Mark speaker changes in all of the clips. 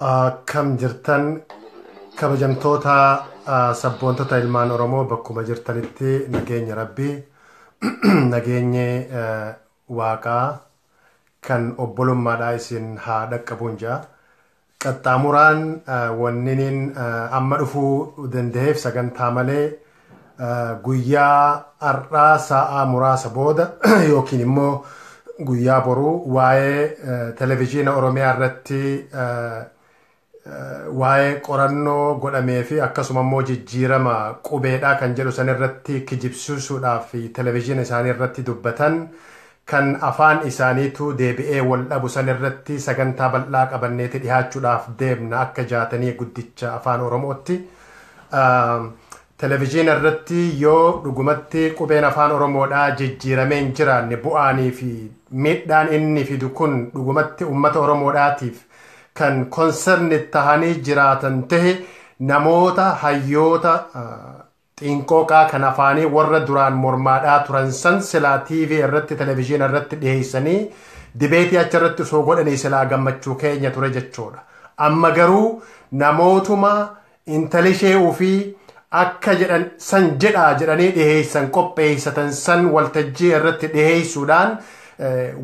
Speaker 1: Kam jirtan kabajamtoota sabboontota ilmaan Oromoo bakkuma jirtanitti nageenya Rabbii nageenye Waaqaa kan obbolummaadhaa isin haa dhaqqabuun jaa qaxxaamuraan wanniniin amma dhufuu danda'eef sagantaa malee guyyaa har'aa sa'aa muraasa booda yookiin immoo guyyaa boruu waa'ee televiziyoona Oromiyaa irratti waa'ee qorannoo godhamee fi akkasuma immoo jijjiirama qubeedhaa kan jedhu san irratti kijibsiisuudhaaf televiziyoona isaanii irratti dubbatan kan afaan isaaniitu deebi'ee wal dhabu san irratti sagantaa bal'aa qabanneeti dhihaachuudhaaf deemna akka jaatanii guddicha afaan Oromootti. Televiziyoona irratti yoo dhugumatti qubeen afaan Oromoodhaa jijjiiramee hin jiraanne bu'aanii fi miidhaan inni fidu kun dhugumatti uummata Oromoodhaatiif kan konserni tahanii jiraatan tahe namoota hayyoota xiinqooqaa kan afaanii warra duraan mormaadhaa turan san silaa TV irratti televiziyoona irratti dhiheessanii dibeetii achi irratti osoo godhanii silaa gammachuu keenya ture jechuudha. Amma garuu namootuma intalishee ofii akka jedhan san jedhaa jedhanii dhiheessan qopheessatan san waltajjii irratti dhiheessuudhaan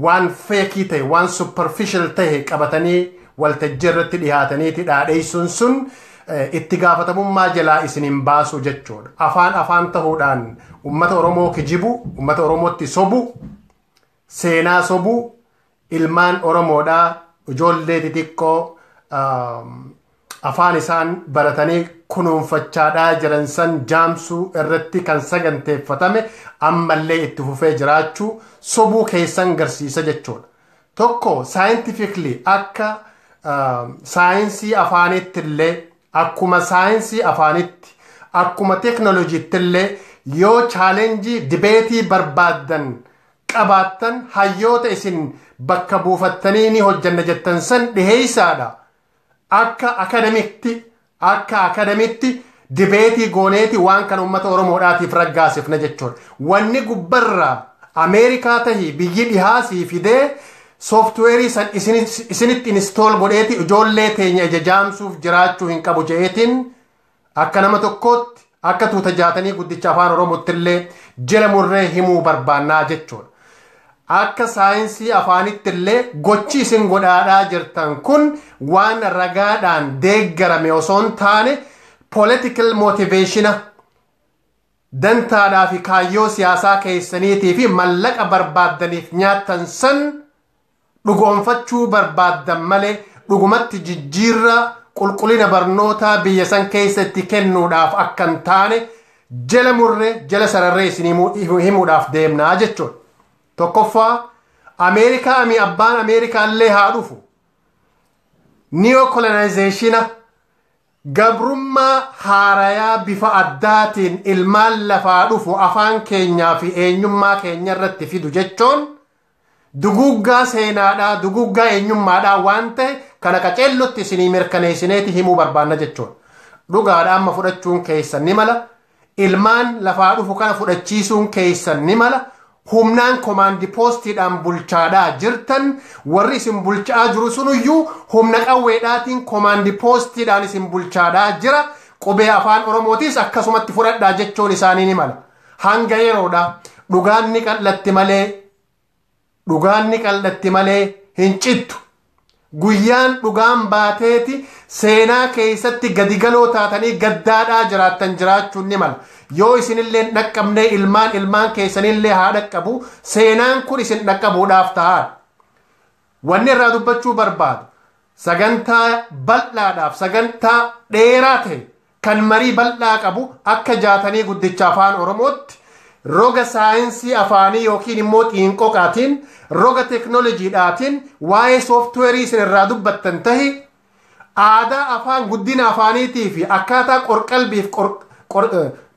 Speaker 1: waan feekii ta'e waan superficial ta'e qabatanii waltajjii irratti dhihaataniiti dhaadheessuun sun itti gaafatamummaa jalaa isiniin baasu jechuudha. Afaan ta'uudhaan uummata Oromoo kijibu, uummata Oromootti sobu, seenaa sobu, ilmaan Oromoodhaa ijoollee xixiqqoo afaan isaan baratanii kunuunfachaadhaa jiran san jaamsuu irratti kan saganteeffatame ammallee itti fufee jiraachuu sobuu keessan garsiisa jechuudha. Tokko scientifically akka saayinsii afaanitti illee akkuma saayinsii afaanitti akkuma teknooloojiitti illee yoo chaalenjii dibeetii barbaaddan qabaattan hayyoota isin bakka buufattanii ni hojjanna jettan san dhiheessaadha. Akka akademitti dibeetii gooneeti waan kan uummata Oromoodhaatiif raggaasifna jechuudha. Wanni gubbarraa Ameerikaa tahii biyyi dhihaasii fidee softweerii san isinitti install godheeti ijoollee teenya ija jaamsuuf jiraachuu hin qabu jeetiin akka nama tokkootti akka tuuta jaatanii guddicha afaan Oromootti illee jala murree himuu barbaannaa jechuudha. Akka saayinsii afaanitti illee gochi isin godhaadhaa jirtan kun waan ragaadhaan deeggarame osoo hin taane political motivationa dantaadhaa fi kaayyoo siyaasaa keessaniitii fi mallaqa barbaaddaniif nyaattan san dhugoonfachuu barbaaddan malee dhugumatti jijjiirra qulqullina barnootaa biyya san keessatti kennuudhaaf akka hin taane jala murree jala sararree isin himuudhaaf deemnaa jechuudha. Tokkoffaa Ameerikaa abbaan Ameerikaa illee haa dhufu. Neocolonizationa gabrummaa haarayaa bifa addaatiin ilmaan lafaa dhufu afaan keenyaa fi eenyummaa keenya irratti fidu jechuun duguggaa seenaadhaa duguggaa eenyummaadhaa waan ta'e kana qaceellotti isinii mirkaneessineeti himuu barbaanna jechuudha. Dhugaadhaa amma fudhachuun keessan ni mala. Ilmaan lafaa dhufu kana fudhachiisuun keessan ni mala. Humnaan komaandi poostiidhaan bulchaadhaa jirtan warri isin bulchaa jiru sunuyyuu humna qawweedhaatiin komaandi poostiidhaan isin bulchaadhaa jira. Qubee afaan Oromootis akkasumatti fudhadhaa jechuun isaanii ni mala. Hanga yeroodha dhugaanni qal'atti malee hin cittu. Guyyaan dhugaan baateeti seenaa keessatti gadigaloo taatanii gaddaadhaa jiraattan jiraachuun ni mala. Yoo isinillee dhaqqabnee ilmaan keessanillee haa dhaqqabu seenaan kun isin dhaqqabuudhaaf ta'aadha. Wanni irraa dubbachuu barbaadu sagantaa bal'aadhaaf sagantaa dheeraa ta'e kan marii bal'aa qabu akka jaatanii guddicha afaan Oromootti roga saayinsii afaanii yookiin immoo xiinqoqaatiin roga teknooloojiidhaatiin waa'ee sooftuweerii isin irraa dubbattan tahi aadaa afaan guddina afaaniitii fi akkaataa qorqalbiif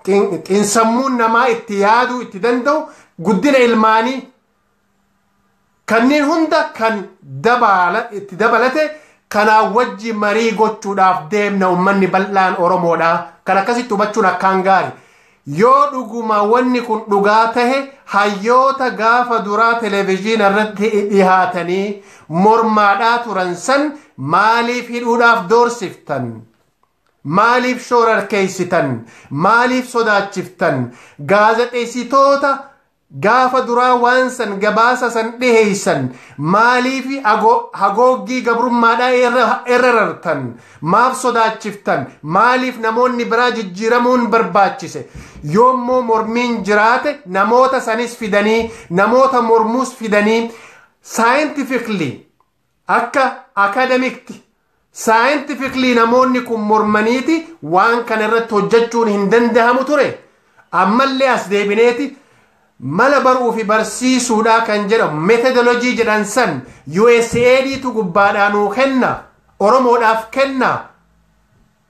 Speaker 1: xiinsammuun namaa itti yaaduu itti danda'u guddina ilmaanii kanneen hunda kan itti dabalate kanaa wajji marii gochuudhaaf deemna uummanni bal'aan Oromoodhaa kan akkasitti hubachuun akkaan gaarii. yoo dhuguma wanni kun dhugaa tahe hayyoota gaafa duraa televiziyoona irratti dhihaatanii mormaadhaa turan san maaliif hidhuudhaaf doorsiftan? Maaliif shoorarkeessitan? Maaliif sodaachiftan? Gaazexeessitoota gaafa duraa waan san gabaasa san dhiheessan maaliif hagoogii gabrummaadhaa irrartan? Maaf sodaachiftan? Maaliif namoonni biraa jijjiiramuun barbaachise? Yoommoo mormiin jiraate namoota sanis fidanii namoota mormuus fidanii scientifically akka academicti scientifically namoonni kun mormaniiti waan kana irratti hojjechuun hin danda'amu ture. Ammallee as deebineeti mala baruu fi barsiisuudhaa kan jedhamu methodology jedhan san USAID tu gubbaadhaanuu kenna, Oromoodhaaf kenna,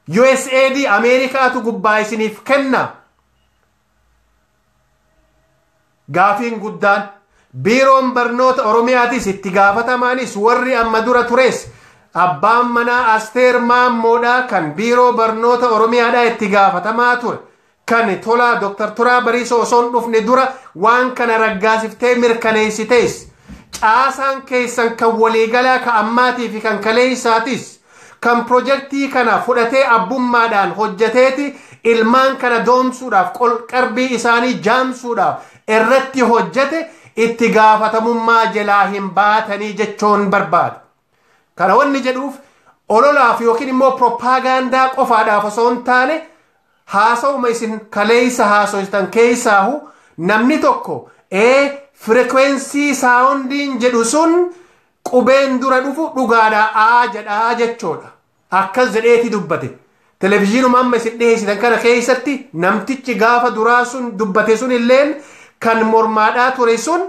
Speaker 1: USAID Ameerikaatu gubbaa isiniif kenna. Gaafiin guddaan biiroon barnoota Oromiyaatis itti gaafatamaanis warri amma dura tures abbaan manaa Asteer Maammoodhaa kan biiroo barnoota Oromiyaadhaa itti gaafatamaa ture. Kan tolaa Dr. Turaa Bariisoo osoon dhufne dura waan kana raggaasiftee mirkaneessitees caasaan keessan kan waliigalaa ka ammaatii fi kan kaleessaatis kan projektii kana fudhatee abbummaadhaan hojjeteeti ilmaan kana doomsuudhaaf qalbii isaanii jaamsuudhaaf irratti hojjete itti gaafatamummaa jalaa hin baatanii jechuun barbaada. Kana wanni jedhuuf ololaaf yookiin immoo propaagandaa qofaadhaaf osoo hin taane haasawuma isin kaleessa haasoftan keessaahu namni tokko frequency soundiin jedhu sun qubeen dura dhufu dhugaadhaa jedhaa jechoodha. Akkas jedheeti dubbate. Televiziyoonuma amma isin dhiheessitan kana keessatti namtichi gaafa duraa sun dubbate sun illeen kan mormaadhaa ture sun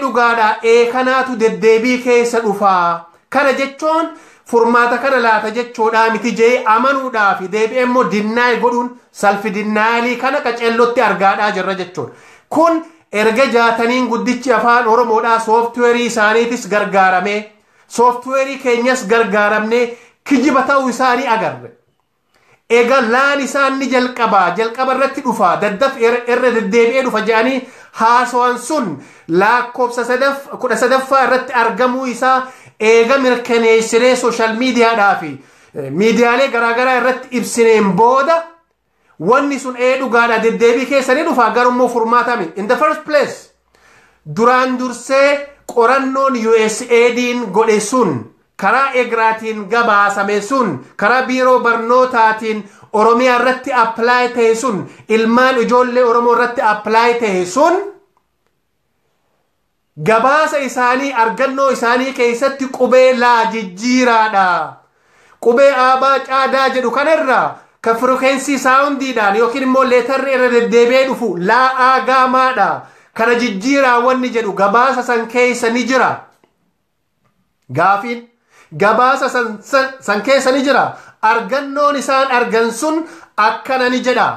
Speaker 1: dhugaadhaa kanaatu deddeebii keessa dhufaa. Kana jechoon furmaata kana laata jechoodhaa miti jee amanuudhaa fi deebi'ee immoo dinnaay godhuun salfi dinnaayilii kana qaceellotti argaadhaa jirra jechuudha. Kun erga jaataniin guddichi afaan Oromoodhaa sooftiweerii isaaniitis gargaaramee sooftiweerii keenyas gargaaramnee kijiba ta'uu isaanii agarre. Egaa laan isaan ni jalqaba irratti dhufa daddaf irra deddeebi'ee dhufa jedhanii haasawaan sun lakkoofsa 13ffaa irratti argamuu isaa eega mirkaneessinee sooshaal miidiyaadhaa fi miidiyaalee garaagaraa irratti ibsineen booda wanni sun dhugaadha deddeebii keessanii dhufa garummoo furmaatame. In the first place duraan dursee qorannoon USAID'n godhe sun karaa egraatiin gabaasame sun karaa biiroo barnootaatiin Oromiyaa irratti apply ta'e sun ilmaan ijoollee Oromoo irratti apply ta'e sun gabaasa isaanii argannoo isaanii keessatti qubee laa jijjiiraadha. Qubee aabaa caadaa jedhu kanarraa ka frequency soundiidhaan yookiin immoo leetarri irra deddeebi'ee dhufu laa aagaamaadha. Kana jijjiiraa wanni jedhu gabaasa san keessa ni jira. Gaafiin gabaasa san keessa ni jira. Argannoon isaan argan sun akkana ni jedha.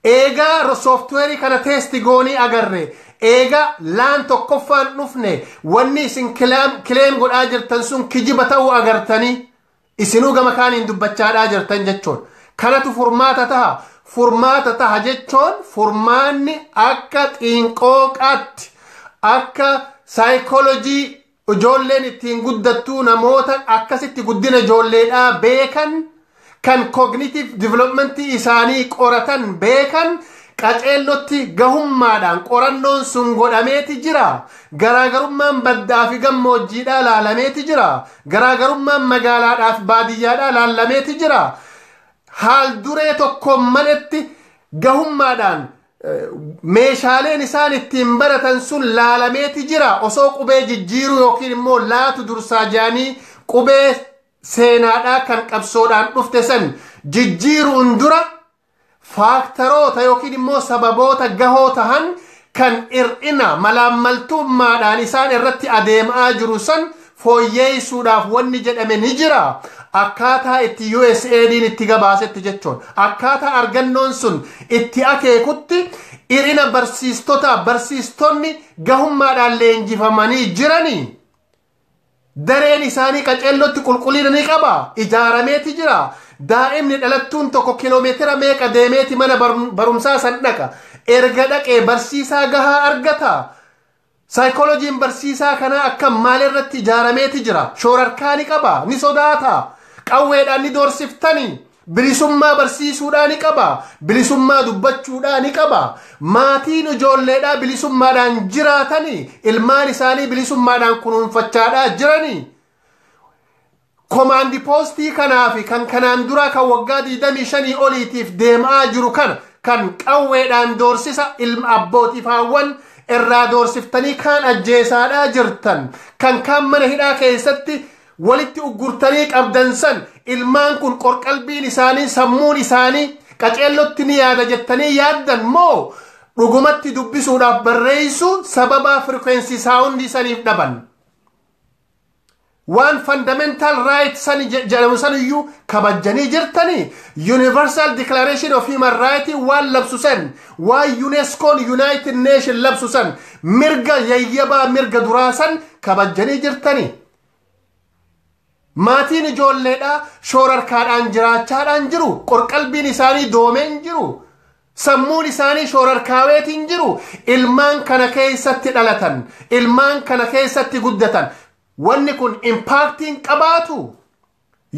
Speaker 1: Eegaa sooftiweerii kana teesti goonii agarre. Eega laan tokkoffaan dhufne wanni isin kileem godhaa jirtan sun kijiba ta'uu agartanii isinuu gama kaaniin dubbachaadhaa jirtan jechuun. Kanatu furmaata taha. Furmaata taha jechuun furmaanni akka xiinqooqaatti akka saayikoolojii ijoolleen ittiin guddattuu namoota akkasitti guddina ijoolleedhaa beekan kan cognitive developmentii isaanii qoratan beekan qaceellotti gahummaadhaan qorannoon sun godhameeti jira. Garaagarummaan baddaa fi gammoojjiidhaa laalameeti jira. Garaagarummaan magaalaadhaa fi baadiyyaadhaa laalameeti jira. Haal duree tokko maletti gahummaadhaan meeshaaleen isaan ittiin baratan sun laalameeti jira. Osoo qubee jijjiiruu yookiin immoo laatu dursaa jaanii qubee seenaadhaa kan qabsoodhaan dhufte san jijjiiruun dura faaktaroota yookiin immoo sababoota gahoo tahan kan ir'ina malaammaltummaadhaan isaan irratti adeemaa jiru san fooyyeessuudhaaf wanni jedhame ni jira. Akkaataa itti USAID'n itti gabaasetti jechuun akkaataa argannoon sun itti akeekutti ir'ina barsiistonni gahummaadhaan leenjifamanii jiranii. Dareen isaanii qaceellotti qulqullina ni qaba. Ijaarameeti jira. daa'imni dhalattuun tokko kiiloomeetira meeqa deemeeti mana barumsaa san dhaqa erga dhaqee barsiisaa gahaa argata saayikooloojiin barsiisaa kanaa akka maalirratti ijaarameeti jira shoorarkaa ni qaba ni sodaata qawweedhaan ni doorsiftanii bilisummaa barsiisuudhaan ni qaba bilisummaa dubbachuudhaan ni qaba maatiin ijoolleedhaa bilisummaadhaan jiraatanii ilmaan isaanii bilisummaadhaan kunuunfachaadhaa jiranii komaandi poostii kanaafi kan kanaan dura kan waggaa 25 oliitiif deemaa jiru kana kan qawweedhaan doorsisa abbootiif haawwan irraa doorsiftanii kaan ajjeesaadhaa jirtan kan kaan mana hidhaa keessatti walitti uggurtanii qabdan san ilmaan kun qorqalbiin isaanii sammuun isaanii qaceellotti ni yaada jettanii yaaddan moo dhugumatti dubbisuudhaaf barreessu sababa frequency sound saniif dhaban waan fundamental right san jedhamu saniyyuu kabajjanii jirtanii universal declaration of human rights waan labsu san waan UNESCO United Nations labsu san mirga yayyabaa mirga duraa san kabajjanii jirtanii maatiin ijoolleedhaa shoorarkaadhaan jiraachaadhaan jiru qorqalbiin isaanii doomeen jiru sammuun isaanii shoorarkaaweetiin jiru ilmaan kana keessatti dhalatan ilmaan kana keessatti guddatan wanni kun impaaktiin qabaatu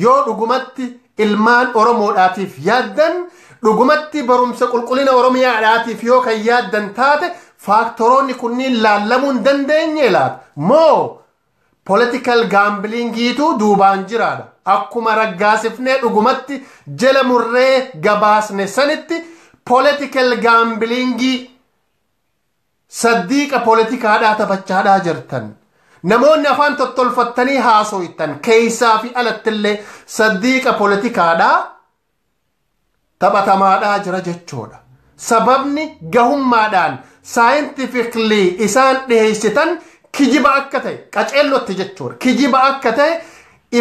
Speaker 1: yoo dhugumatti ilmaan oromoodhaatiif yaaddan dhugumatti barumsa qulqullina oromiyaadhaatiif yoo kan yaaddan taate faaktoroonni kunniin laallamuu hin dandeenye laata moo political gambling'iitu duubaan jiraadha akkuma raggaasifnee dhugumatti jala murree gabaasne sanitti political gamblingii saddiiqa politikaadhaa taphachaadhaa jirtan namoonni afaan tottolfattanii haasoytan keessaa fi alattillee saddiiqa politikaadhaa taphatamaadhaa jira jechoodha sababni gahummaadhaan scientifically isaan dhiheessitan kijiba akka ta'e qaceellotti jechuudha kijiba akka ta'e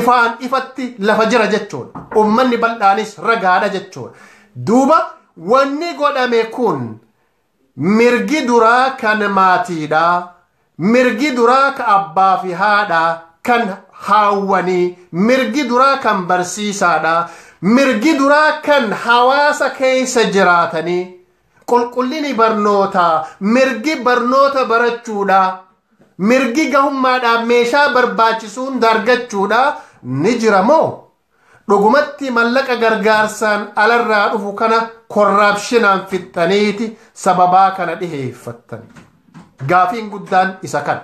Speaker 1: ifaan ifatti lafa jira jechuudha ummanni bal'aanis ragaadha jechuudha duuba wanni godhame kun mirgi duraa kan maatiidha mirgi duraa ka abbaa fi haadha kan haawwanii mirgi duraa kan barsiisaadha mirgi duraa kan hawaasa keessa jiraatanii qulqullinni barnootaa mirgi barnoota barachuudha mirgi gahummaadhaan meeshaa barbaachisuun dargachuudha ni jira moo dhugumatti mallaqa gargaarsaan alarraa dhufu kana korraapshinaan fixxaniiti sababaa kana dhiheeffattan gaafiin guddaan isa kan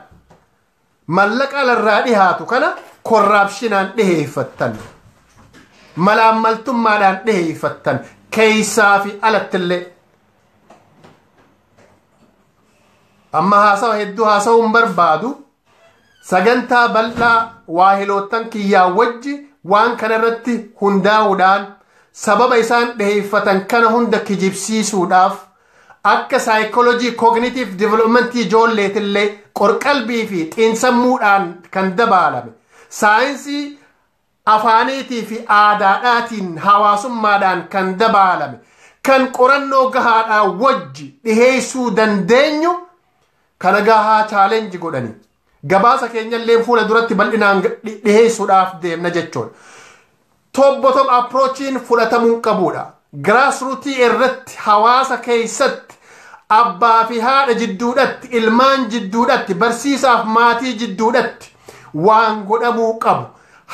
Speaker 1: mallaqa alarraa dhihaatu kana korraapshinaan dhiheeffattan malaammaltummaadhaan dhiheeffattan keessaa fi alattillee amma haasawa hedduu haasawuun barbaadu sagantaa bal'aa waahiloottan kiyyaa wajji waan kanarratti hundaa'uudhaan sababa isaan dhiheeffatan kana hunda kijibsiisuudhaaf akka saayikoolojii kogniitiif divelopmentii ijoolleetillee qorqalbii fi xiinsammuudhaan kan dabaalame saayinsii afaaniitii fi aadaadhaatiin hawaasummaadhaan kan dabaalame kan qorannoo gahaadhaan wajji dhiheessuu dandeenyu kana gahaa chaalenji godhani gabaasa keenyallee fuula duratti bal'inaan dhiheessuudhaaf deemna jechuudha top bottom approachiin fudhatamuu qabuudha grassrootii irratti hawaasa keessatti abbaa fi haadha jidduudhatti ilmaan jidduudhatti barsiisaaf maatii jidduudhatti waan godhamuu qabu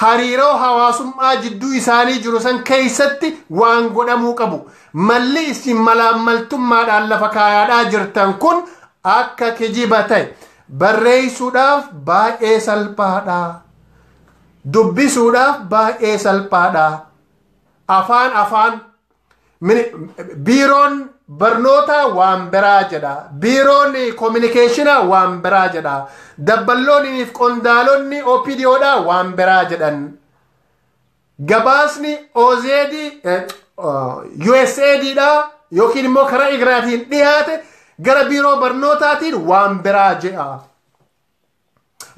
Speaker 1: hariiroo hawaasummaa jidduu isaanii jiru san keessatti waan godhamuu qabu malli isin malaammaltummaadhaan lafa kaayaadhaa jirtan kun akka kijiba ta'e barreessuudhaaf baay'ee salphaadha dubbisuudhaaf baay'ee salphaadha afaan biiroon barnoota waan biraa jedha biiroon communicationaa waan biraa jedha dabballoonniif qondaalonni OPDOdhaa waan biraa jedhan gabaasni OZD USAIDdhaa yookiin immoo karaa igraatiin dhiyaate gara biiroo barnootaatiin waan biraa jedha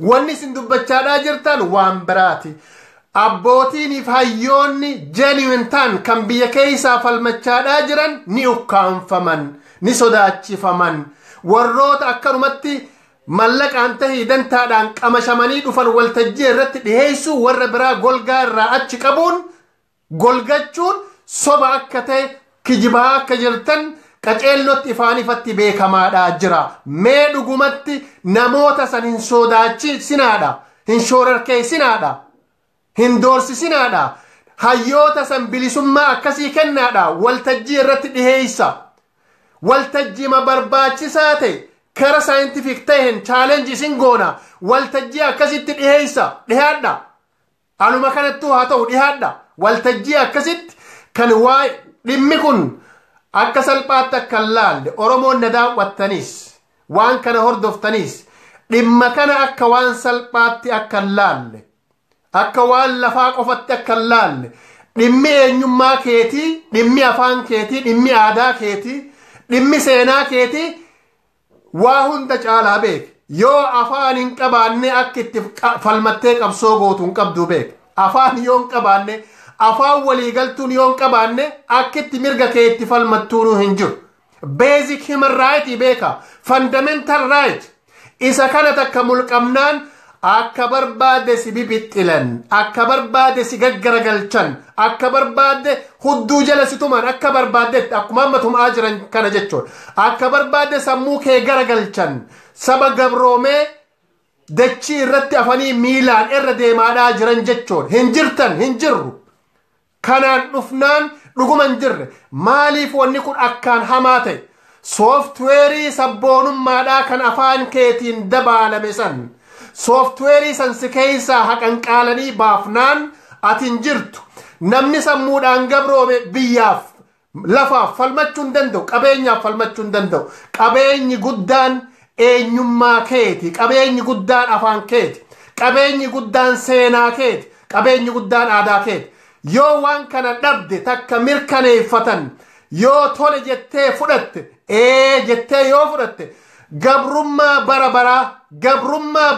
Speaker 1: wanni isin dubbachaadhaa jirtan waan biraati abbootiiniif hayyoonni genuine ta'an kan biyya keessaa falmachaadhaa jiran ni ukkaanfaman ni sodaachifaman warroota akkanumatti mallaqaan tahii dantaadhaan qamashamanii dhufan waltajjii irratti dhiheessuu warra biraa golgaa irraa achi qabuun golgachuun soba akka ta'e kijibaa akka jirtan qaceellotti ifaanifatti beekamaadha jira. Mee dhugumatti namoota san hin sodaachisinaadha, hin shororkeessinaadha, hin doorsisinaadha, hayyoota san bilisummaa akkasii kennaadha. Waltajjii irratti dhiheeysa, waltajjii ma barbaachisaa ta'e kara saayintifik ta'een chaalenji isin goona. Waltajjii akkasitti dhihaadha. Aluma kanattuu haa ta'u dhihaadha. Waltajjii akkasitti kan waa'ee dhimmi kun akka salphaatti akka laalle Oromoon na daawwattanis waan kana hordoftanis dhimma kana akka waan salphaatti akka laalle, akka waan lafaa qofatti akka laalle, dhimmi eenyummaa keetii, dhimmi afaan keetii, dhimmi aadaa keetii, dhimmi seenaa keetii waa hunda caalaa beek. Yoo afaan hin qabaanne akka itti falmattee qabsoo gootu hin qabdu beek. Afaan yoo hin qabaanne, afaan waliigaltuun yoo hin qabaanne akka itti mirga kee itti falmattuun hin jiru. Basic human right beeka, fundamental right. Isa kana takka mulqamnaan akka barbaade si bibixxilan, akka barbaade si gaggaragalchan, akka barbaade hudduu jala si tuman, akka barbaadetti akkuma amma tumaa jiran kana jechuudha. Akka barbaade sammuu kee garagalchan, saba gabroomee dachii irratti afanii miilaan irra deemaadhaa jiran jechuudha. Hin jirtan, hin jirru. Kanaan dhufnaan dhuguma hin jirre. Maaliif wanni kun akkaan hamaa ta'e? Sooftuweerii sabboonummaadhaa kan afaan keetiin dabaalame san, sooftuweerii san si keessaa haqanqaalanii baafnaan ati hin jirtu. Namni sammuudhaan gabroome biyyaaf, lafaaf falmachuu hin danda'u, qabeenyaaf falmachuu hin danda'u. Qabeenyi guddaan eenyummaa keeti, qabeenyi guddaan afaan keeti, qabeenyi guddaan seenaa keeti, qabeenyi guddaan aadaa keeti. Yoo waan kana dhabde takka mirkaneeffatan, yoo tole jettee fudhatte, jettee yoo fudhatte, gabrummaa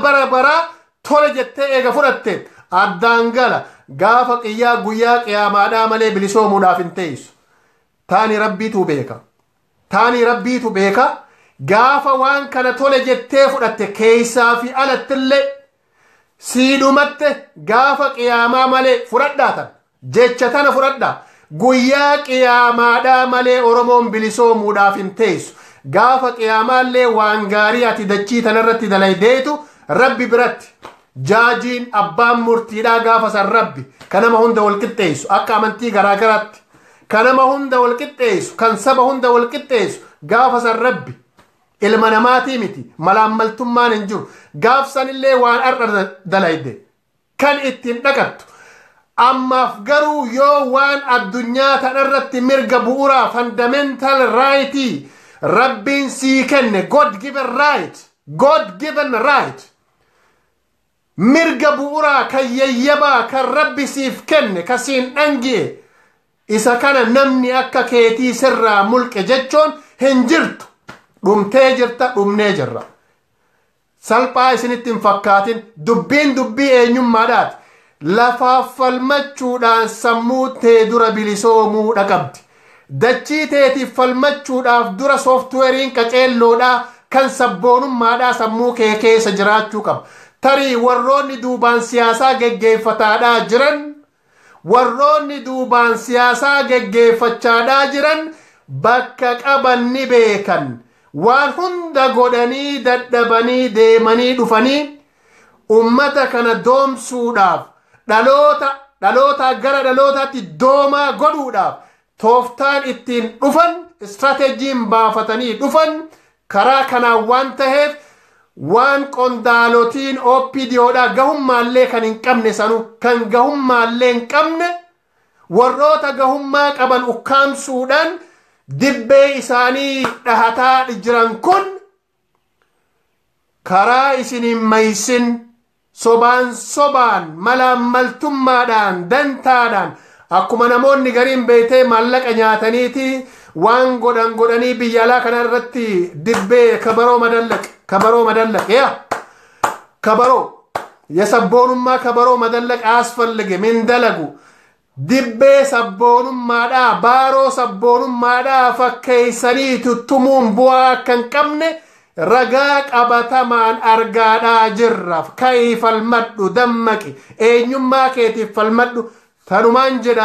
Speaker 1: bara baraa tole jettee eega fudhatte addaan gala. Gaafa guyyaa qiyaamaadhaa malee bilisoomuudhaaf hin teessu. Taani rabbiitu beeka. Gaafa waan kana tole jettee fudhatte keessaa fi alattillee siidhumatte gaafa qiyaamaa malee fudhadhaatan jecha tana fudhadhaa. Guyyaa qiyaamaadhaa malee Oromoon bilisoomuudhaaf hin teessu. Gaafa qiyaamaallee waan gaarii ati dachii tanarratti dalaydeetu rabbi biratti jaajiin abbaan murtiidhaa gaafa san rabbi kan nama hunda wal qixxeessu akka amantii garaagaraatti kan nama hunda wal qixxeessu kan saba hunda wal qixxeessu gaafa san rabbi ilma namaatii miti malaammaltummaan hin jiru. Gaaf sanillee waan har'a dalayde kan ittiin dhaqattu. Ammaaf garuu yoo waan addunyaa tanarratti mirga bu'uuraa fundamental rightii rabbiin sii kenne God given right mirga bu'uuraa kan yayyabaa kan rabbi siif kenne kasiin dhangi'e isa kana namni akka keetii sirraa mulqe jechuun hin jirtu. Dhumtee jirta, dhumnee jirra. Salphaa isinitti hin fakkaatin. Dubbiin dubbii eenyummaadhaati. Lafaaf falmachuudhaan sammuu tee dura bilisoomuu dhaqabdi. Dachii teetiif falmachuudhaaf dura sooftuweeriin qaceelloodhaa kan sabboonummaadhaa sammuu kee keessa jiraachuu qaba. Tarii warroonni duubaan siyaasaa geggeeffataadhaa jiran, warroonni duubaan siyaasaa geggeeffachaadhaa jiran bakka qaban ni beekan. Waan hunda godhanii dadhabanii deemanii dhufanii ummata kana doomsuudhaaf dhaloota gara dhalootaatti doomaa godhuudhaaf tooftaan ittiin dhufan istirateejiin baafatanii dhufan karaa kanaan waan ta'eef waan qondaalotiin OPDOdhaa gahummaallee kan hin qabne sanu kan gahummaallee hin qabne warroota gahummaa qaban ukkaamsuudhaan dibbee isaanii dhahataa jiran kun karaa isinin maysin sobaan malaammaltummaadhaan dantaadhaan akkuma namoonni gariin beetee maallaqa nyaataniiti waan godhanii biyya alaa kana irratti dibbee kabaroo madallaq kabaroo የሰቦኑማ ከበሮ መደለቅ አስፈልግም እንደለጉ ድቤ ሰቦኑማዳ ባሮ ሰቦኑማዳ ፈከይሰኒ ትቱሙን ቡዋ ከንቀምነ ረጋ ቀበተማን አርጋዳ ጅራፍ ከይፈልመዱ ደመቂ ኤኙማ ኬቲ ፈልመዱ ተኑማን ጀዳ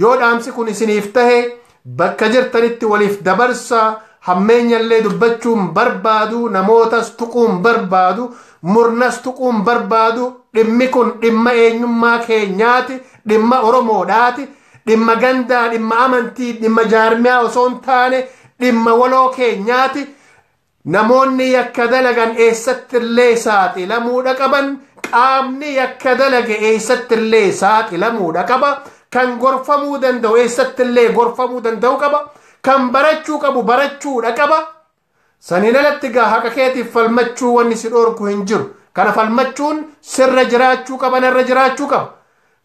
Speaker 1: yoo dhaamsi kun isiniif tahe bakka jirtanitti waliif dabarsaa. Hammeenyallee dubbachuun barbaadu, namootas tuquun barbaadu, murnas tuquun barbaadu. Dhimmi kun dhimma eenyummaa keenyaati, dhimma Oromoodhaati, dhimma gandaa, dhimma amantii, dhimma jaarmiyaa osoo hin taane dhimma waloo keenyaati. Namoonni yakka dalagan eessattillee saaxilamuudha qaban, qaamni yakka dalage eessattillee saaxilamuudha qaba. Kan gorfamuu danda'u eessattillee gorfamuu danda'u qaba. Kan barachuu qabu barachuudha qaba. Saniin alatti gaa haqa keetiif falmachuu wanni si dhorku hin jiru. Kana falmachuun sirra jiraachuu qaba, narra jiraachuu qaba.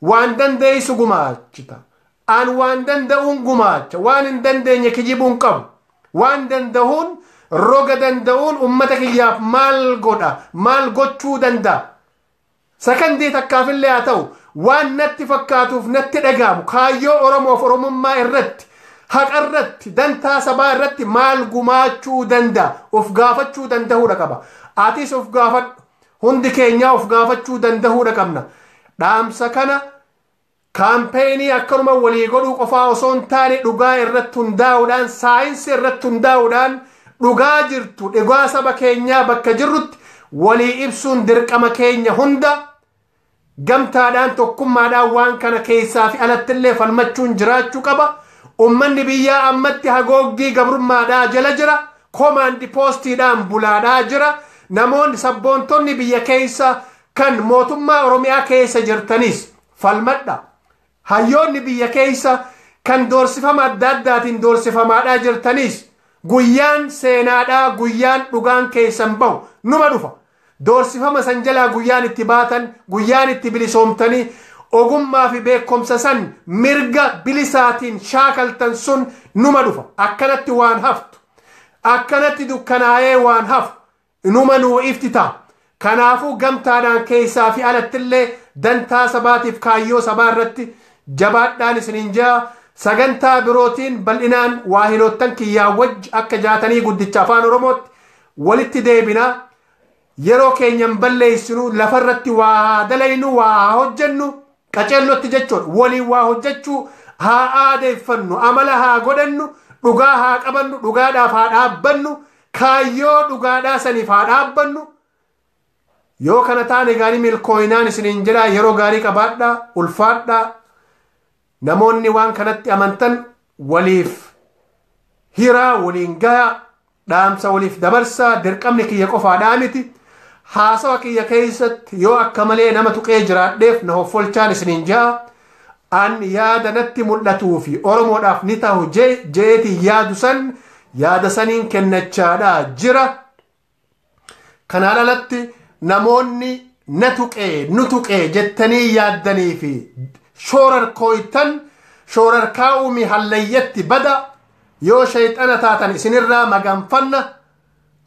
Speaker 1: Waan dandeessu gumaachita. An waan danda'uun gumaacha. Waan hin dandeenye kijibuun qabu. Waan danda'uun roga danda'uun ummata kiyyaaf maal godha, maal gochuu danda'a. Sakandii takkaafillee haa ta'u waan natti fakkaatuuf natti dhagaamu kaayyoo Oromoof Oromummaa irratti haqa irratti dantaa sabaa irratti maal gumaachuu danda'a of gaafachuu danda'uudha qaba. Atis of gaafadhu, hundi keenya of gaafachuu danda'uudha qabna. Dhaamsa kana kaampeenii akkanuma walii godhuu qofaa osoo hin taane dhugaa irratti hundaa'uudhaan, saayinsii irratti hundaa'uudhaan dhugaa jirtu dhugaa saba keenyaa bakka jirrutti walii ibsuun dirqama keenya hunda. Gamtaadhaan tokkummaadhaan waan kana keessaa fi alattillee falmachuun jiraachuu qaba. Ummanni biyyaa ammatti hagoogdii gabrummaadhaa jala jira. Komaandi poostiidhaan bulaadhaa jira. Namoonni sabboontonni biyya keessa kan mootummaa Oromiyaa keessa jirtanis falmadha. Hayyoonni biyya keessa kan doorsifama adda addaatiin doorsifamaadhaa jirtanis guyyaan seenaadhaa, guyyaan dhugaan keessan bahu numa dhufa. Doorsifama san jalaa guyyaan itti baatan, guyyaan itti bilisoomtanii ogummaa fi beekumsa san mirga bilisaatiin shaakaltan sun numa dhufa. Akkanatti waan haftu, akkanatti dukkanaa'ee waan hafu numa nuu ifti ta'a. Kanaafuu gamtaadhaan keessaa fi alattillee dantaa sabaatiif kaayyoo sabaa irratti jabaadhaan isiniin jaa. Sagantaa birootiin bal'inaan waahiloottan kiyyaa wajji akka jaatanii guddicha afaan Oromootti walitti deebinaa. Yeroo keenyan balleessinu lafarratti waa dalaynu, waa hojjennu qaceellotti jechuudha. Waliin waa hojjechuu haa aadeeffannu, amala haa godhannu, dhugaa haa qabannu, dhugaadhaaf haa dhaabbannu, kaayyoo dhugaadhaa saniif haa dhaabbannu. Yoo kana taane gaarii milkooyinaan isiniin jedhaa. Yeroo gaarii qabaadhaa, ulfaadhaa. Namoonni waan kanatti amantan waliif hiraa, waliin gayaa, dhaamsa waliif dabarsaa. Dirqamni kiyya qofaadhaa miti. Haasawa kiyya keessatti yoo akka malee nama tuqee jiraadheef na hoffolchaan isiniin jaa. An yaada natti mul'atuu fi Oromoodhaaf ni ta'u jeeti yaadu san yaada saniin kennachaadhaa jira. Kanaan alatti namoonni na tuqee nu tuqee jettanii yaaddanii fi shoorarkooytan shoorarkaa'uumi hallayyatti bada yoo shayxana taatan isinirraa maganfanna.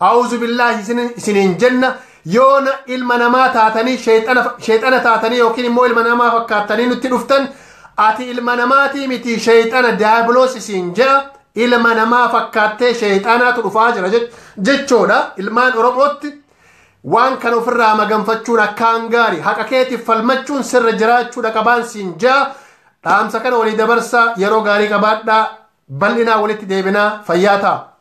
Speaker 1: A'uuzu billaahi isiniin jenna. Yoo ilma namaa taatanii shayxana taatanii yookiin immoo ilma namaa fakkaattanii nutti dhuftan ati ilma namaatii miti shayxana daabiloos isiin jea. Ilma namaa fakkaattee shayxanaatu dhufaa jira jechoodha. Ilmaan Oromootti waan kana ofirraa maganfachuun akkaan gaarii, haqa keetiif falmachuun sirra jiraachuudha qabaan siin jea. Dhaamsa kana walii dabarsaa. Yeroo gaarii qabaadhaa. Bal'inaa walitti deebinaa. Fayyaa ta'a.